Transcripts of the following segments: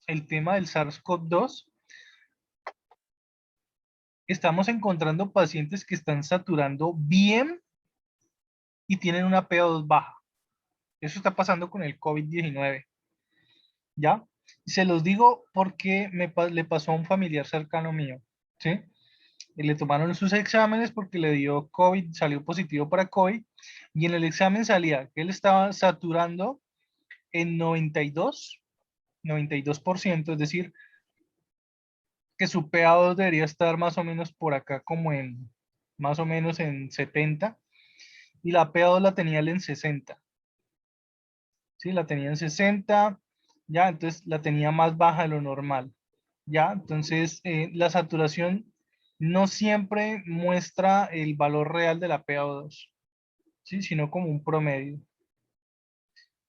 el tema del SARS-CoV-2, estamos encontrando pacientes que están saturando bien y tienen una PO2 baja. Eso está pasando con el COVID-19, ¿ya? Se los digo porque le pasó a un familiar cercano mío, ¿sí? Y le tomaron sus exámenes porque le dio COVID, salió positivo para COVID, y en el examen salía que él estaba saturando en 92%, es decir, que su PA2 debería estar más o menos por acá como en, más o menos en 70, y la PA2 la tenía él en 60, ¿sí? La tenía en 60, ya, entonces la tenía más baja de lo normal, ya, entonces la saturación no siempre muestra el valor real de la PA2, ¿sí? Sino como un promedio.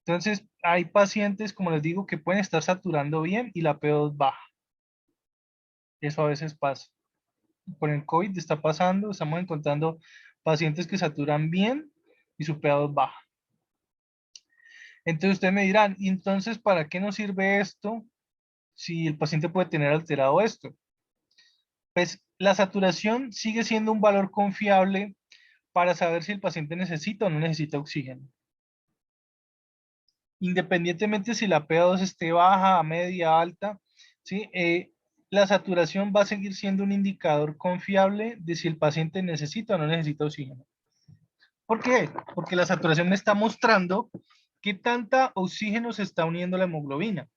Entonces, hay pacientes, como les digo, que pueden estar saturando bien y la PO2 baja. Eso a veces pasa. Con el COVID está pasando, estamos encontrando pacientes que saturan bien y su PO2 baja. Entonces ustedes me dirán, ¿y entonces para qué nos sirve esto si el paciente puede tener alterado esto? Pues la saturación sigue siendo un valor confiable para saber si el paciente necesita o no necesita oxígeno. Independientemente si la PO2 esté baja, media, alta, ¿sí? La saturación va a seguir siendo un indicador confiable de si el paciente necesita o no necesita oxígeno. ¿Por qué? Porque la saturación me está mostrando qué tanta oxígeno se está uniendo a la hemoglobina,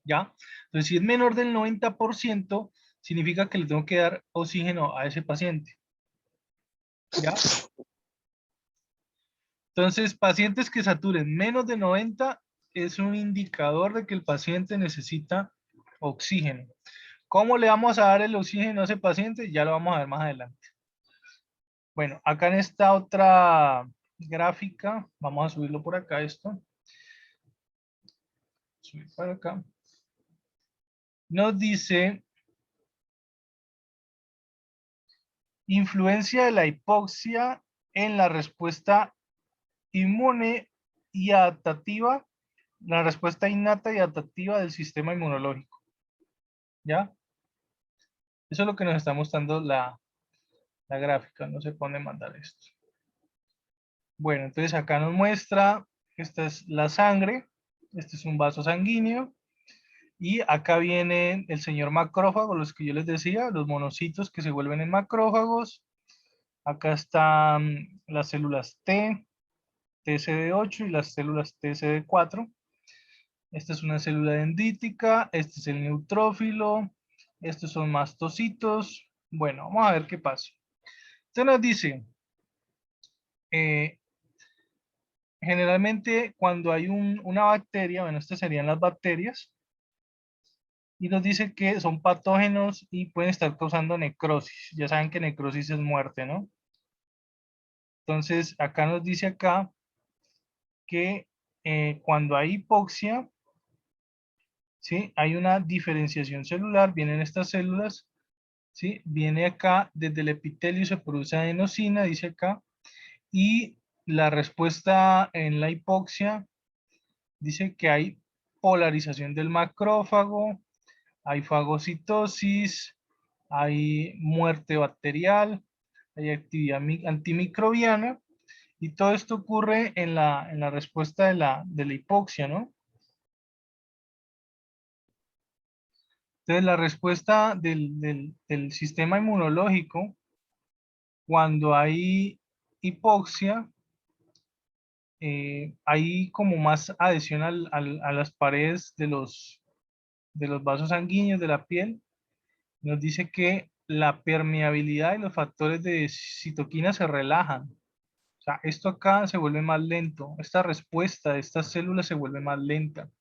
¿ya? Entonces, si es menor del 90%, significa que le tengo que dar oxígeno a ese paciente, ¿ya? Entonces, pacientes que saturen menos de 90 es un indicador de que el paciente necesita oxígeno. ¿Cómo le vamos a dar el oxígeno a ese paciente? Ya lo vamos a ver más adelante. Bueno, acá en esta otra gráfica, vamos a subirlo por acá esto. Subir para acá. Nos dice influencia de la hipoxia en la respuesta inmune y adaptativa, la respuesta innata y adaptativa del sistema inmunológico. ¿Ya? Eso es lo que nos está mostrando la gráfica. No se pone a mandar esto. Bueno, entonces acá nos muestra, esta es la sangre, este es un vaso sanguíneo, y acá viene el señor macrófago, los que yo les decía, los monocitos que se vuelven en macrófagos. Acá están las células T, TCD8 y las células TCD4. Esta es una célula dendrítica, este es el neutrófilo, estos son mastocitos. Bueno, vamos a ver qué pasa. Usted nos dice, eh, generalmente cuando hay una bacteria, bueno, estas serían las bacterias, y nos dice que son patógenos y pueden estar causando necrosis. Ya saben que necrosis es muerte, ¿no? Entonces, acá nos dice acá que cuando hay hipoxia, ¿sí? Hay una diferenciación celular, vienen estas células, ¿sí? Viene acá, desde el epitelio se produce adenosina, dice acá, y la respuesta en la hipoxia dice que hay polarización del macrófago, hay fagocitosis, hay muerte bacterial, hay actividad antimicrobiana, y todo esto ocurre en la respuesta de la hipoxia, ¿no? Entonces, la respuesta del sistema inmunológico cuando hay hipoxia, hay como más adhesión a las paredes de los vasos sanguíneos de la piel. Nos dice que la permeabilidad y los factores de citoquina se relajan. O sea, esto acá se vuelve más lento. Esta respuesta de estas células se vuelve más lenta.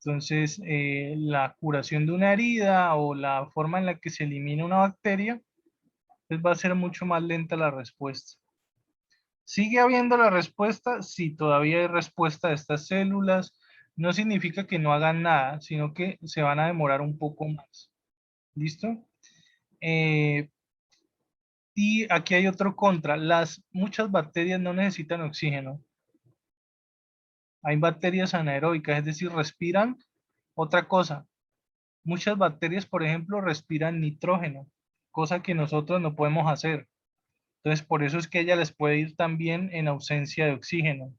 Entonces, la curación de una herida o la forma en la que se elimina una bacteria, pues va a ser mucho más lenta la respuesta. ¿Sigue habiendo la respuesta? Sí, todavía hay respuesta de estas células. No significa que no hagan nada, sino que se van a demorar un poco más. ¿Listo? Eh, y aquí hay otro contra. Muchas bacterias no necesitan oxígeno. Hay bacterias anaeróbicas, es decir, respiran Otra cosa, muchas bacterias, por ejemplo, respiran nitrógeno, cosa que nosotros no podemos hacer. Entonces, por eso es que ella les puede ir también en ausencia de oxígeno.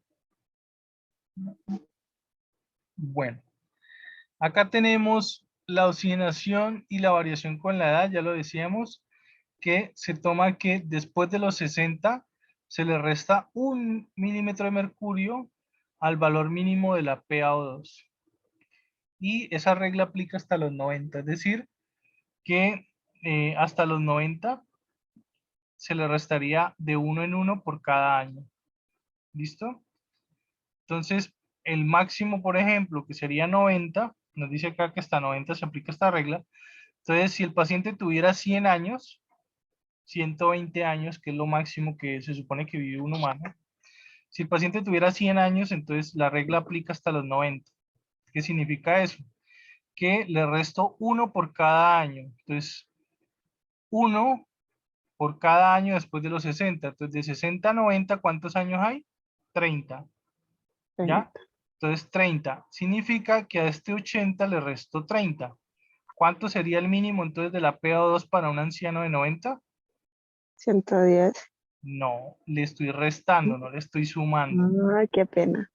Bueno, acá tenemos la oxigenación y la variación con la edad, ya lo decíamos, que se toma que después de los 60 se le resta 1 milímetro de mercurio al valor mínimo de la PaO2. Y esa regla aplica hasta los 90, es decir, que hasta los 90 se le restaría de 1 en 1 por cada año. ¿Listo? Entonces, el máximo, por ejemplo, que sería 90, nos dice acá que hasta 90 se aplica esta regla. Entonces, si el paciente tuviera 100 años, 120 años, que es lo máximo que se supone que vive un humano, si el paciente tuviera 100 años, entonces la regla aplica hasta los 90. ¿Qué significa eso? Que le resto 1 por cada año. Entonces, 1 por cada año después de los 60. Entonces, de 60 a 90, ¿cuántos años hay? 30. ¿Ya? Entonces, 30. Significa que a este 80 le resto 30. ¿Cuánto sería el mínimo entonces de la PaO2 para un anciano de 90? 110. No, le estoy restando, no le estoy sumando. Ah, qué pena.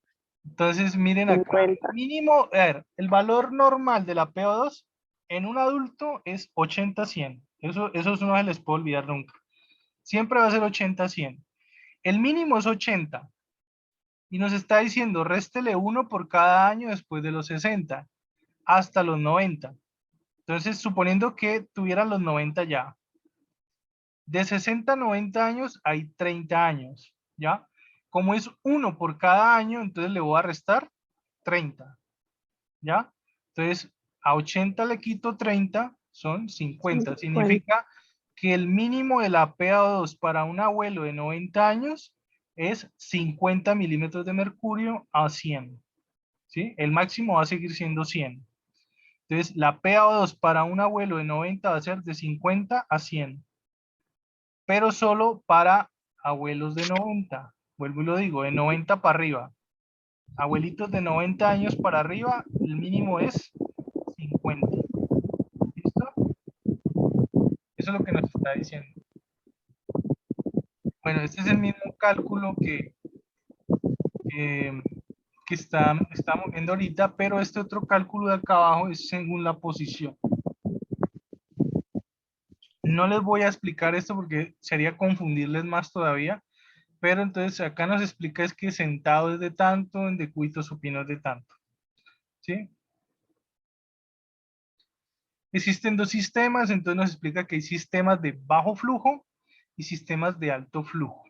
Entonces, miren acá. 50. Mínimo, a ver, el valor normal de la PaO2 en un adulto es 80-100. Eso no se les puede olvidar nunca. Siempre va a ser 80-100. El mínimo es 80. Y nos está diciendo, réstele 1 por cada año después de los 60 hasta los 90. Entonces, suponiendo que tuvieran los 90 ya. De 60 a 90 años hay 30 años, ¿ya? Como es 1 por cada año, entonces le voy a restar 30, ¿ya? Entonces, a 80 le quito 30, son 50. 50. Significa que el mínimo de la PaO2 para un abuelo de 90 años es 50 milímetros de mercurio a 100, ¿sí? El máximo va a seguir siendo 100. Entonces, la PaO2 para un abuelo de 90 va a ser de 50 a 100, pero solo para abuelos de 90. Vuelvo y lo digo, de 90 para arriba. Abuelitos de 90 años para arriba, el mínimo es 50. ¿Listo? Eso es lo que nos está diciendo. Bueno, este es el mismo cálculo que, que estamos viendo ahorita, pero este otro cálculo de acá abajo es según la posición. No les voy a explicar esto porque sería confundirles más todavía, pero entonces acá nos explica es que sentado es de tanto, en decúbito supino es de tanto, ¿sí? Existen dos sistemas, entonces nos explica que hay sistemas de bajo flujo y sistemas de alto flujo.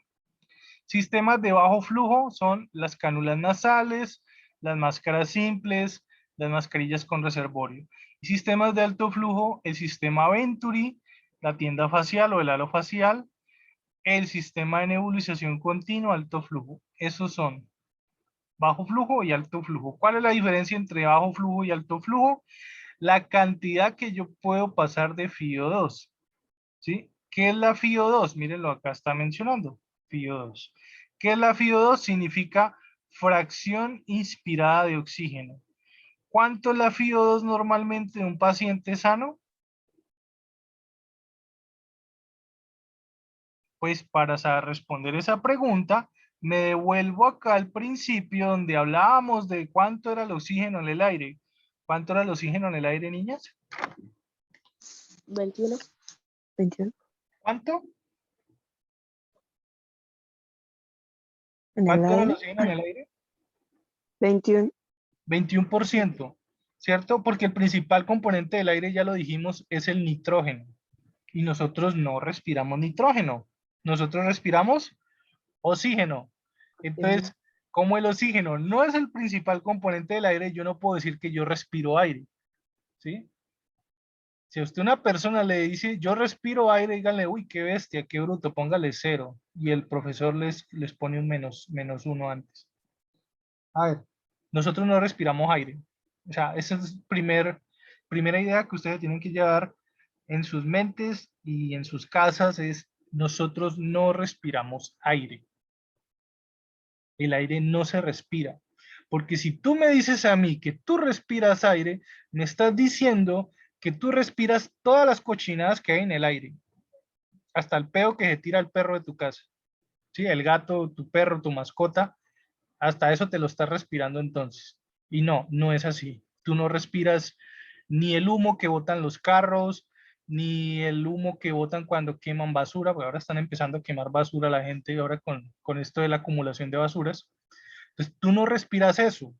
Sistemas de bajo flujo son las cánulas nasales, las máscaras simples, las mascarillas con reservorio. Y sistemas de alto flujo, el sistema Venturi, la tienda facial o el halo facial, el sistema de nebulización continua, alto flujo. Esos son bajo flujo y alto flujo. ¿Cuál es la diferencia entre bajo flujo y alto flujo? La cantidad que yo puedo pasar de FiO2, ¿sí? ¿Qué es la FiO2? Mírenlo, acá está mencionando, FiO2. ¿Qué es la FiO2? Significa fracción inspirada de oxígeno. ¿Cuánto es la FiO2 normalmente de un paciente sano? Pues para responder esa pregunta, me devuelvo acá al principio donde hablábamos de cuánto era el oxígeno en el aire. ¿Cuánto era el oxígeno en el aire, niñas? 21. 21. ¿Cuánto? En el ¿Cuánto era el aire. oxígeno en el aire? 21. 21%, ¿cierto? Porque el principal componente del aire, ya lo dijimos, es el nitrógeno. Y nosotros no respiramos nitrógeno. Nosotros respiramos oxígeno. Entonces, como el oxígeno no es el principal componente del aire, yo no puedo decir que yo respiro aire, ¿sí? Si a usted una persona le dice, yo respiro aire, díganle, uy, qué bestia, qué bruto, póngale 0. Y el profesor les pone un menos 1 antes. A ver, nosotros no respiramos aire. O sea, esa es primera idea que ustedes tienen que llevar en sus mentes y en sus casas es, nosotros no respiramos aire. El aire no se respira. Porque si tú me dices a mí que tú respiras aire, me estás diciendo que tú respiras todas las cochinadas que hay en el aire, hasta el peo que se tira el perro de tu casa, ¿sí? El gato, tu perro, tu mascota, hasta eso te lo estás respirando entonces. Y no, no es así. Tú no respiras ni el humo que botan los carros, ni el humo que botan cuando queman basura, porque ahora están empezando a quemar basura la gente ahora con esto de la acumulación de basuras. Entonces tú no respiras eso,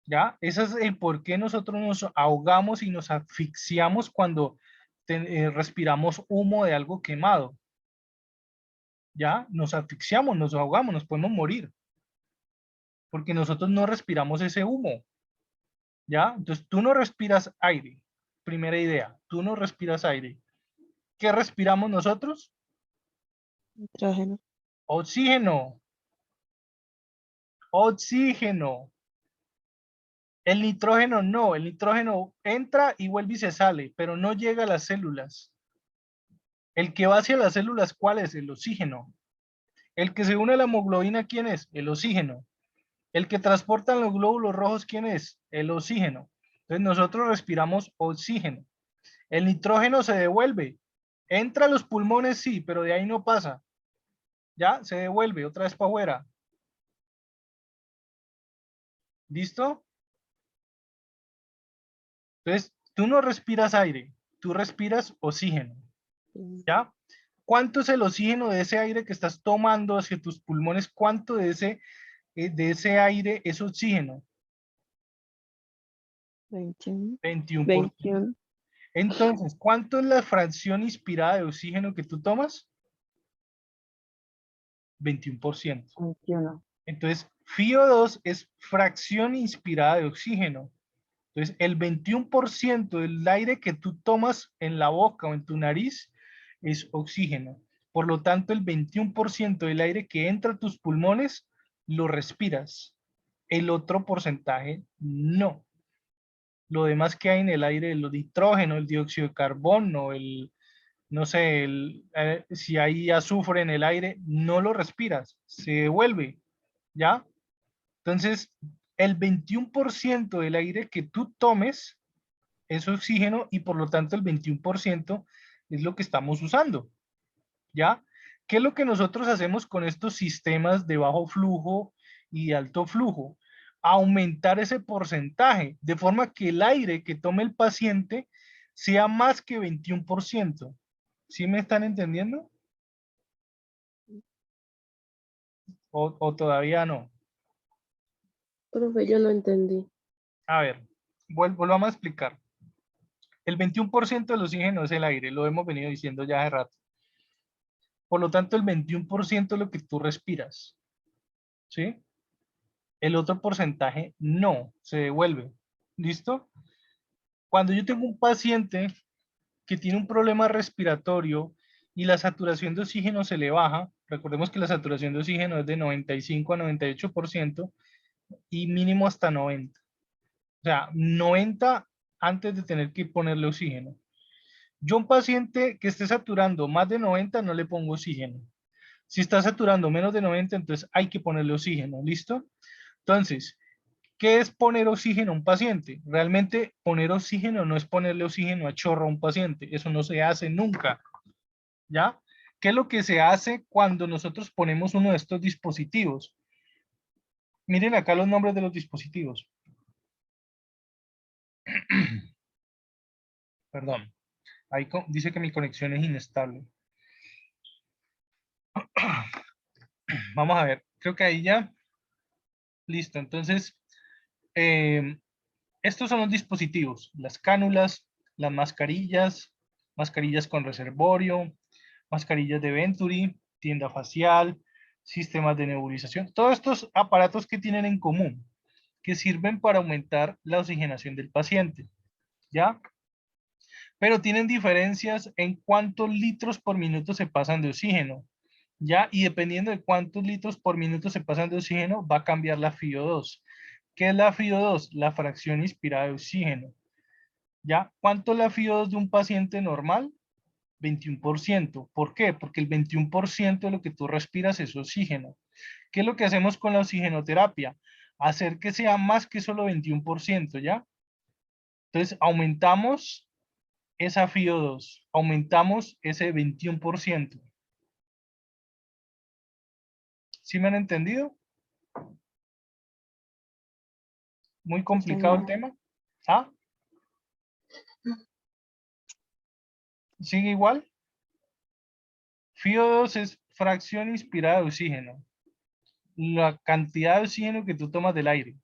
¿ya? Ese es el por qué nosotros nos ahogamos y nos asfixiamos cuando respiramos humo de algo quemado, ¿ya? Nos asfixiamos, nos ahogamos, nos podemos morir, porque nosotros no respiramos ese humo, ¿ya? Entonces tú no respiras aire, primera idea, tú no respiras aire. ¿Qué respiramos nosotros? Nitrógeno. Oxígeno, oxígeno. El nitrógeno no, el nitrógeno entra y vuelve y se sale, pero no llega a las células. El que va hacia las células, ¿cuál es? El oxígeno. El que se une a la hemoglobina, ¿quién es? El oxígeno. El que transporta los glóbulos rojos, ¿quién es? El oxígeno. Entonces nosotros respiramos oxígeno. El nitrógeno se devuelve. Entra a los pulmones, sí, pero de ahí no pasa. Ya, se devuelve otra vez para afuera. ¿Listo? Entonces, tú no respiras aire, tú respiras oxígeno. ¿Ya? ¿Cuánto es el oxígeno de ese aire que estás tomando hacia tus pulmones? ¿Cuánto de ese aire es oxígeno? 21. 21%. 21. Entonces, ¿cuánto es la fracción inspirada de oxígeno que tú tomas? 21%. 21. Entonces, FiO2 es fracción inspirada de oxígeno. Entonces, el 21% del aire que tú tomas en la boca o en tu nariz es oxígeno. Por lo tanto, el 21% del aire que entra a tus pulmones lo respiras. El otro porcentaje no. Lo demás que hay en el aire, el nitrógeno, el dióxido de carbono, no sé, si hay azufre en el aire, no lo respiras, se devuelve, ¿ya? Entonces, el 21% del aire que tú tomes es oxígeno y por lo tanto el 21% es lo que estamos usando, ¿ya? ¿Qué es lo que nosotros hacemos con estos sistemas de bajo flujo y alto flujo? Aumentar ese porcentaje, de forma que el aire que tome el paciente sea más que 21%. ¿Sí me están entendiendo? ¿O todavía no? Profe, yo no entendí. A ver, volvamos a explicar. El 21% del oxígeno es el aire, lo hemos venido diciendo ya hace rato. Por lo tanto, el 21% es lo que tú respiras, ¿sí? El otro porcentaje no, se devuelve. ¿Listo? Cuando yo tengo un paciente que tiene un problema respiratorio y la saturación de oxígeno se le baja, recordemos que la saturación de oxígeno es de 95 a 98% y mínimo hasta 90. O sea, 90 antes de tener que ponerle oxígeno. Yo a un paciente que esté saturando más de 90 no le pongo oxígeno. Si está saturando menos de 90, entonces hay que ponerle oxígeno, ¿listo? Entonces, ¿qué es poner oxígeno a un paciente? Realmente poner oxígeno no es ponerle oxígeno a chorro a un paciente, eso no se hace nunca, ¿ya? ¿Qué es lo que se hace cuando nosotros ponemos uno de estos dispositivos? Miren acá los nombres de los dispositivos. Perdón, ahí dice que mi conexión es inestable. Vamos a ver, creo que ahí ya. Listo, entonces, eh, estos son los dispositivos, las cánulas, las mascarillas, mascarillas con reservorio, mascarillas de Venturi, tienda facial, sistemas de nebulización, todos estos aparatos que tienen en común, que sirven para aumentar la oxigenación del paciente, ¿ya? Pero tienen diferencias en cuántos litros por minuto se pasan de oxígeno, ¿ya? Y dependiendo de cuántos litros por minuto se pasan de oxígeno, va a cambiar la FiO2. ¿Qué es la FiO2? La fracción inspirada de oxígeno. ¿Ya? ¿Cuánto es la FiO2 de un paciente normal? 21%. ¿Por qué? Porque el 21% de lo que tú respiras es oxígeno. ¿Qué es lo que hacemos con la oxigenoterapia? hacer que sea más que solo 21%, ¿ya? Entonces, aumentamos esa FiO2, aumentamos ese 21%. ¿Sí me han entendido? Muy complicado el señor. tema. ¿Ah? ¿Sigue igual? FiO2 es fracción inspirada de oxígeno. La cantidad de oxígeno que tú tomas del aire.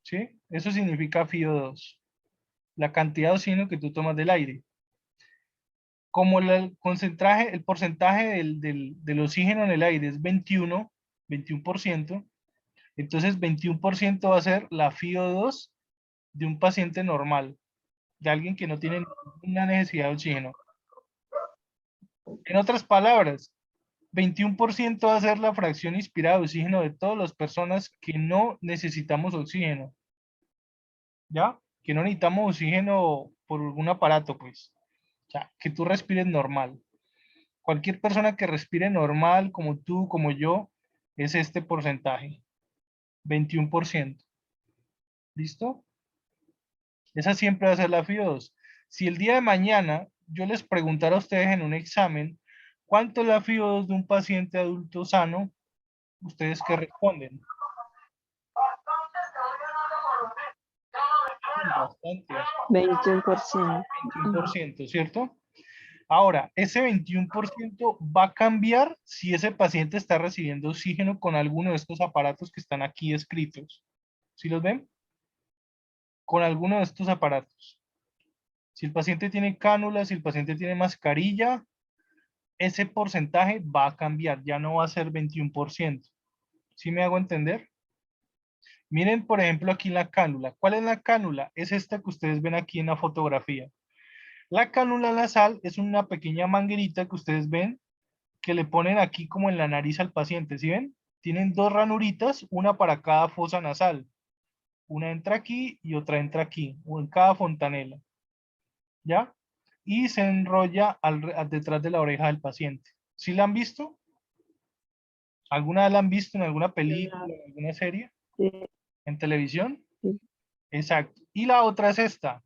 ¿Sí? Eso significa FiO2. La cantidad de oxígeno que tú tomas del aire. Como el porcentaje del oxígeno en el aire es 21%, entonces 21% va a ser la FiO2 de un paciente normal, de alguien que no tiene ninguna necesidad de oxígeno. En otras palabras, 21% va a ser la fracción inspirada de oxígeno de todas las personas que no necesitamos oxígeno, ¿ya? Que no necesitamos oxígeno por algún aparato, pues. O sea, que tú respires normal. Cualquier persona que respire normal, como tú, como yo, es este porcentaje, 21%. ¿Listo? Esa siempre va a ser la FiO2. Si el día de mañana yo les preguntara a ustedes en un examen, ¿cuánto es la FiO2 de un paciente adulto sano? ¿Ustedes qué responden? Bastante, 21%. 21%, ¿cierto? Ahora, ese 21% va a cambiar si ese paciente está recibiendo oxígeno con alguno de estos aparatos que están aquí escritos. ¿Sí los ven? Con alguno de estos aparatos. Si el paciente tiene cánula, si el paciente tiene mascarilla, ese porcentaje va a cambiar, ya no va a ser 21%. ¿Sí me hago entender? Miren, por ejemplo, aquí la cánula. ¿Cuál es la cánula? Es esta que ustedes ven aquí en la fotografía. La cánula nasal es una pequeña manguerita que ustedes ven que le ponen aquí como en la nariz al paciente, ¿sí ven? Tienen dos ranuritas, una para cada fosa nasal. Una entra aquí y otra entra aquí, o en cada fontanela, ¿ya? Y se enrolla detrás de la oreja del paciente. ¿Sí la han visto? ¿Alguna vez la han visto en alguna película, en alguna serie, Sí, en televisión? sí. Exacto. Y la otra es esta,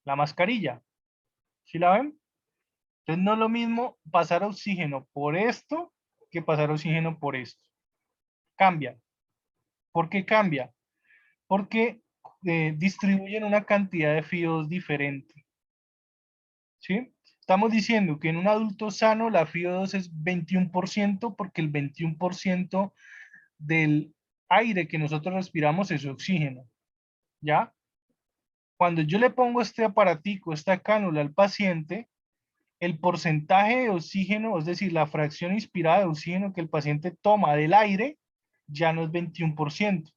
la mascarilla. ¿Sí la ven? Entonces no es lo mismo pasar oxígeno por esto que pasar oxígeno por esto. Cambia. ¿Por qué cambia? Porque distribuyen una cantidad de FiO2 diferente. ¿Sí? Estamos diciendo que en un adulto sano la FiO2 es 21% porque el 21% del aire que nosotros respiramos es oxígeno. ¿Ya? Cuando yo le pongo este aparatico, esta cánula al paciente, el porcentaje de oxígeno, es decir, la fracción inspirada de oxígeno que el paciente toma del aire, ya no es 21%.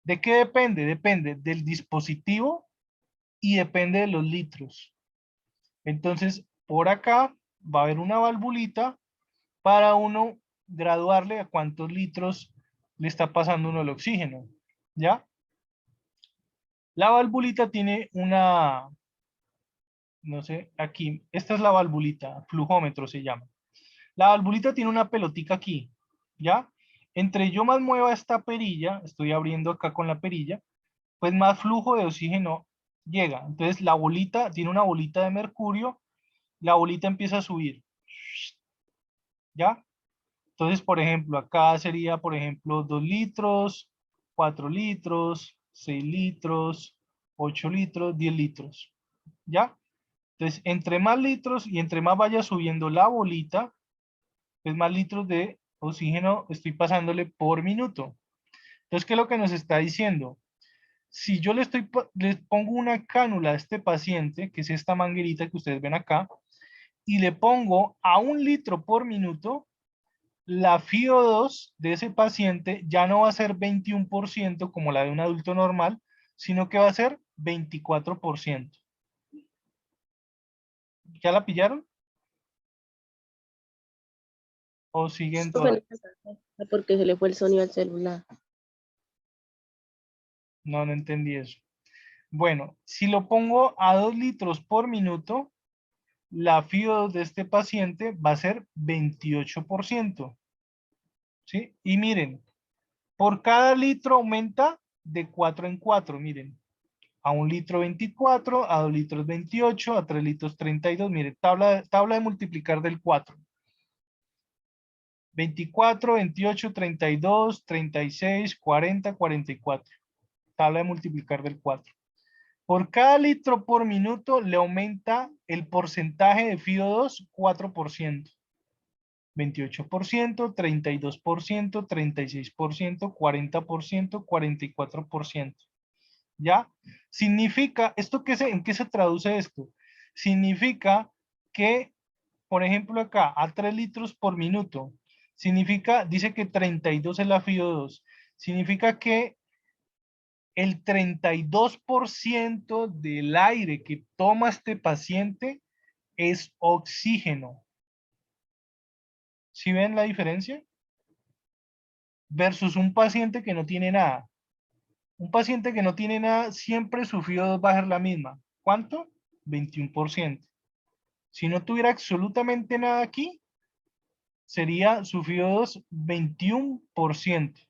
¿De qué depende? Depende del dispositivo y depende de los litros. Entonces, por acá va a haber una valvulita para uno graduarle a cuántos litros le está pasando uno el oxígeno. ¿Ya? La valvulita tiene una, no sé, aquí, esta es la valvulita, flujómetro se llama. La valvulita tiene una pelotica aquí, ¿ya? Entre yo más mueva esta perilla, estoy abriendo acá con la perilla, pues más flujo de oxígeno llega. Entonces la bolita, tiene una bolita de mercurio, la bolita empieza a subir, ¿ya? Entonces, por ejemplo, acá sería, por ejemplo, 2 litros, 4 litros, 6 litros, 8 litros, 10 litros, ¿ya? Entonces, entre más litros y entre más vaya subiendo la bolita, pues más litros de oxígeno estoy pasándole por minuto. Entonces, ¿qué es lo que nos está diciendo? Si yo le pongo una cánula a este paciente, que es esta manguerita que ustedes ven acá, y le pongo a 1 litro por minuto, la FiO2 de ese paciente ya no va a ser 21% como la de un adulto normal, sino que va a ser 24%. ¿Ya la pillaron? ¿O siguen Profe, todavía? no, porque se le fue el sonido al celular. No, no entendí eso. Bueno, si lo pongo a 2 litros por minuto, la FiO2 de este paciente va a ser 28%. ¿Sí? Y miren, Por cada litro aumenta de 4 en 4, miren. A 1 litro 24, a 2 litros 28, a 3 litros 32. Miren, tabla de multiplicar del 4. 24, 28, 32, 36, 40, 44. Tabla de multiplicar del 4. Por cada litro por minuto le aumenta el porcentaje de FiO2 4%. 28%, 32%, 36%, 40%, 44%. ¿Ya? Significa, ¿en qué se traduce esto? Significa que, por ejemplo, acá, a 3 litros por minuto, significa, dice que 32 es la FiO2. Significa que el 32% del aire que toma este paciente es oxígeno. ¿Sí ven la diferencia? Versus un paciente que no tiene nada. Un paciente que no tiene nada, siempre su FiO2 va a ser la misma. ¿Cuánto? 21%. Si no tuviera absolutamente nada aquí, sería su FiO2 21%.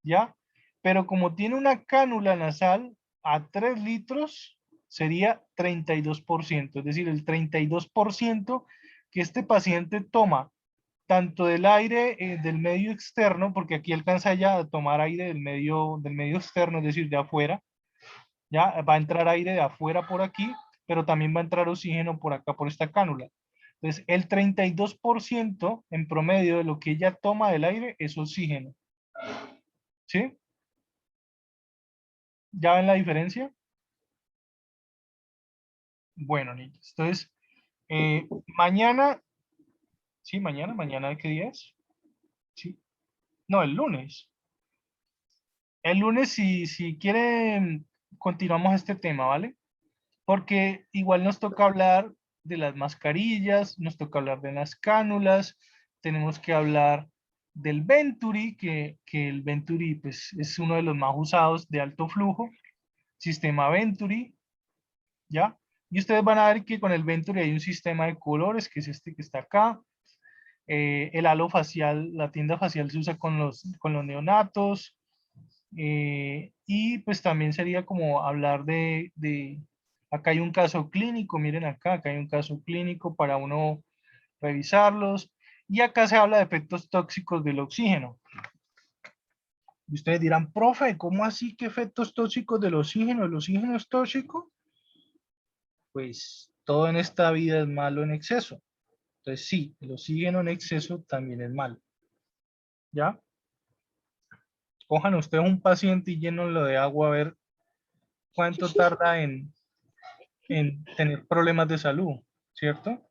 ¿Ya? Pero como tiene una cánula nasal a 3 litros, sería 32%. Es decir, el 32% que este paciente toma tanto del aire del medio externo, porque aquí alcanza ya a tomar aire del medio externo, es decir, de afuera, ya va a entrar aire de afuera por aquí, pero también va a entrar oxígeno por acá, por esta cánula. Entonces, el 32% en promedio de lo que ella toma del aire es oxígeno. ¿Sí? ¿Ya ven la diferencia? Bueno, niños, entonces, mañana, sí, mañana, ¿qué día es? Sí, no, el lunes. El lunes, si quieren, continuamos este tema, ¿vale? Porque igual nos toca hablar de las mascarillas, nos toca hablar de las cánulas, tenemos que hablar del Venturi, que el Venturi pues, es uno de los más usados de alto flujo, sistema Venturi, ¿ya? Y ustedes van a ver que con el Venturi hay un sistema de colores, que es este que está acá. El halo facial, la tienda facial se usa con los neonatos. Y pues también sería como hablar acá hay un caso clínico, miren acá hay un caso clínico para uno revisarlos. Y acá se habla de efectos tóxicos del oxígeno. Y ustedes dirán, profe, ¿cómo así que efectos tóxicos del oxígeno? ¿El oxígeno es tóxico? Pues todo en esta vida es malo en exceso. Entonces sí, el oxígeno en exceso también es malo. ¿Ya? Cojan ustedes un paciente y llénenlo de agua a ver cuánto tarda en tener problemas de salud, ¿cierto?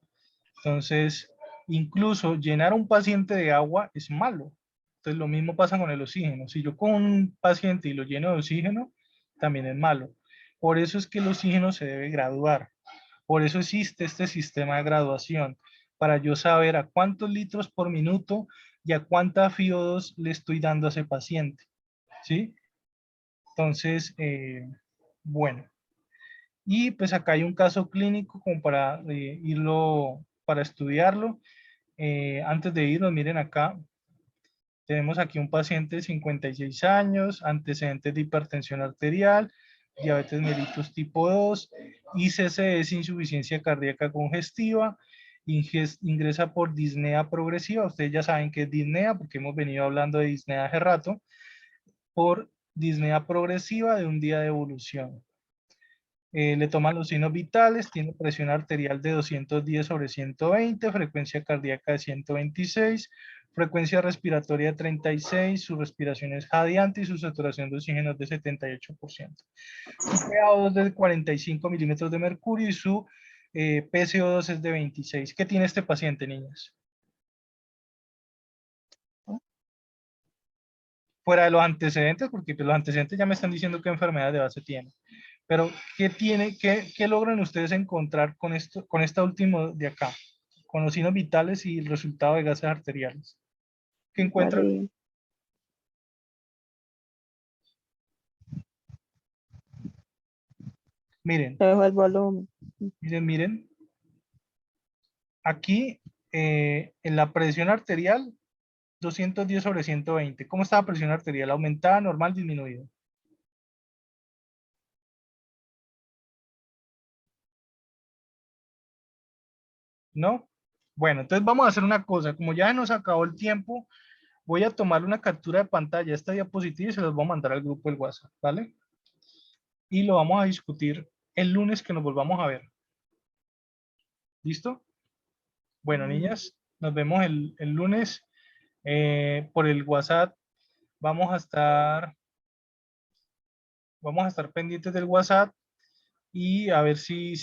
Entonces, incluso llenar a un paciente de agua es malo. Entonces, lo mismo pasa con el oxígeno. Si yo con un paciente y lo lleno de oxígeno, también es malo. Por eso es que el oxígeno se debe graduar. Por eso existe este sistema de graduación, para yo saber a cuántos litros por minuto y a cuánta FiO2 le estoy dando a ese paciente. ¿Sí? Entonces, bueno. Y pues acá hay un caso clínico como para para estudiarlo. Antes de irnos, miren acá, tenemos aquí un paciente de 56 años, antecedentes de hipertensión arterial, diabetes mellitus tipo 2, ICC es insuficiencia cardíaca congestiva, ingresa por disnea progresiva. Ustedes ya saben que es disnea porque hemos venido hablando de disnea hace rato, por disnea progresiva de un día de evolución. Le toman los signos vitales, tiene presión arterial de 210/120, frecuencia cardíaca de 126, frecuencia respiratoria de 36, su respiración es jadeante y su saturación de oxígeno es de 78%. Su PaO2 de 45 milímetros de mercurio y su PCO2 es de 26. ¿Qué tiene este paciente, niñas? Fuera de los antecedentes, porque los antecedentes ya me están diciendo qué enfermedad de base tiene. Pero, ¿qué logran ustedes encontrar con esto, con esta última de acá? Con los signos vitales y el resultado de gases arteriales. ¿Qué encuentran? Varía. Miren, Se bajó el volumen. miren. Aquí, en la presión arterial, 210 sobre 120. ¿Cómo está la presión arterial? ¿Aumentada, normal, disminuida? ¿No? Bueno, entonces vamos a hacer una cosa. Como ya nos acabó el tiempo, voy a tomar una captura de pantalla de esta diapositiva y se los voy a mandar al grupo del WhatsApp, ¿vale? Y lo vamos a discutir el lunes que nos volvamos a ver. ¿Listo? Bueno, niñas, nos vemos el lunes por el WhatsApp. Vamos a estar pendientes del WhatsApp y a ver si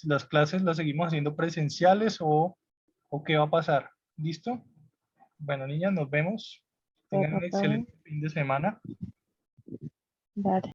las clases las seguimos haciendo presenciales o qué va a pasar. ¿Listo? Bueno, niñas, nos vemos. Tengan un Papá, excelente fin de semana. vale.